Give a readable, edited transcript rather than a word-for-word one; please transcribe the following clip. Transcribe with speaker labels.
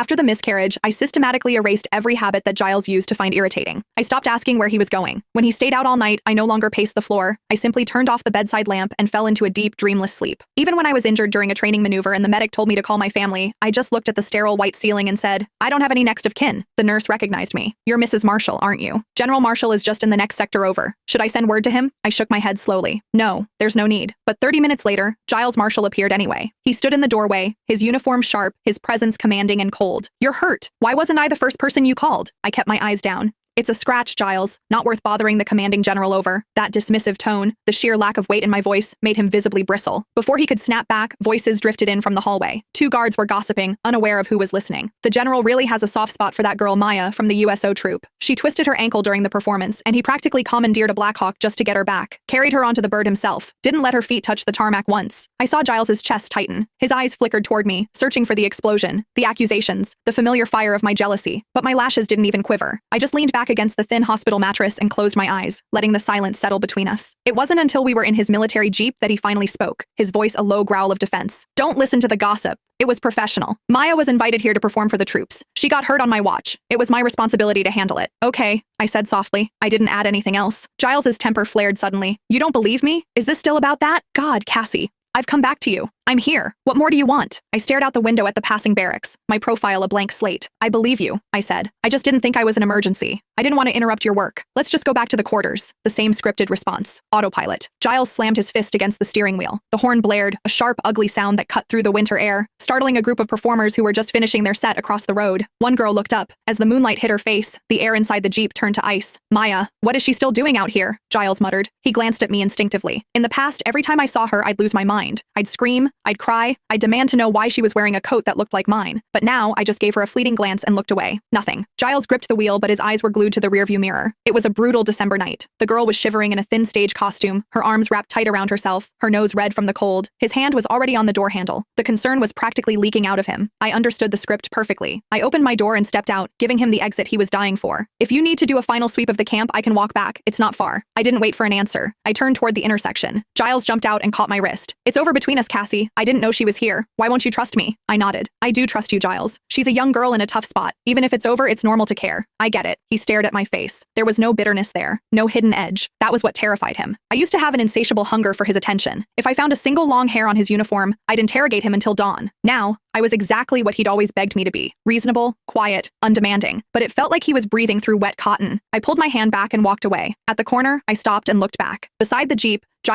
Speaker 1: After the miscarriage, I systematically erased every habit that Giles used to find irritating. I stopped asking where he was going. When he stayed out all night, I no longer paced the floor. I simply turned off the bedside lamp and fell into a deep, dreamless sleep. Even when I was injured during a training maneuver and the medic told me to call my family, I just looked at the sterile white ceiling and said, "I don't have any next of kin." The nurse recognized me. "You're Mrs. Marshall, aren't you? General Marshall is just in the next sector over. Should I send word to him?" I shook my head slowly. "No, there's no need." But 30 minutes later, Giles Marshall appeared anyway. He stood in the doorway, his uniform sharp, his presence commanding and cold. "You're hurt. Why wasn't I the first person you called?" I kept my eyes down. "It's a scratch, Giles. Not worth bothering the commanding general over." That dismissive tone, the sheer lack of weight in my voice, made him visibly bristle. Before he could snap back, voices drifted in from the hallway. 2 guards were gossiping, unaware of who was listening. "The general really has a soft spot for that girl Maya from the USO troop. She twisted her ankle during the performance, and he practically commandeered a Blackhawk just to get her back. Carried her onto the bird himself. Didn't let her feet touch the tarmac once." I saw Giles's chest tighten. His eyes flickered toward me, searching for the explosion, the accusations, the familiar fire of my jealousy. But my lashes didn't even quiver. I just leaned back against the thin hospital mattress and closed my eyes, letting the silence settle between us. It wasn't until we were in his military jeep that he finally spoke, his voice a low growl of defense. "Don't listen to the gossip. It was professional. Maya was invited here to perform for the troops. She got hurt on my watch. It was my responsibility to handle it." "Okay," I said softly. I didn't add anything else. Giles's temper flared suddenly. "You don't believe me? Is this still about that? God, Cassie. I've come back to you. I'm here. What more do you want?" I stared out the window at the passing barracks, my profile a blank slate. "I believe you," I said. "I just didn't think I was an emergency. I didn't want to interrupt your work. Let's just go back to the quarters." The same scripted response. Autopilot. Giles slammed his fist against the steering wheel. The horn blared, a sharp, ugly sound that cut through the winter air, startling a group of performers who were just finishing their set across the road. One girl looked up. As the moonlight hit her face, the air inside the jeep turned to ice. "Maya, what is she still doing out here?" Giles muttered. He glanced at me instinctively. In the past, every time I saw her, I'd lose my mind. I'd scream, I'd cry, I'd demand to know why she was wearing a coat that looked like mine. But now, I just gave her a fleeting glance and looked away. Nothing. Giles gripped the wheel, but his eyes were glued to the rearview mirror. It was a brutal December night. The girl was shivering in a thin stage costume, her arms wrapped tight around herself, her nose red from the cold. His hand was already on the door handle. The concern was practically leaking out of him. I understood the script perfectly. I opened my door and stepped out, giving him the exit he was dying for. "If you need to do a final sweep of the camp, I can walk back. It's not far." I didn't wait for an answer. I turned toward the intersection. Giles jumped out and caught my wrist. "It's over between us, Cassie. I didn't know she was here. Why won't you trust me?" I nodded. "I do trust you, Giles. She's a young girl in a tough spot. Even if it's over, it's normal to care." "I get it." He stared at my face. There was no bitterness there, no hidden edge. That was what terrified him. I used to have an insatiable hunger for his attention. If I found a single long hair on his uniform, I'd interrogate him until dawn. Now, I was exactly what he'd always begged me to be. Reasonable, quiet, undemanding. But it felt like he was breathing through wet cotton. I pulled my hand back and walked away. At the corner, I stopped and looked back. Beside the jeep,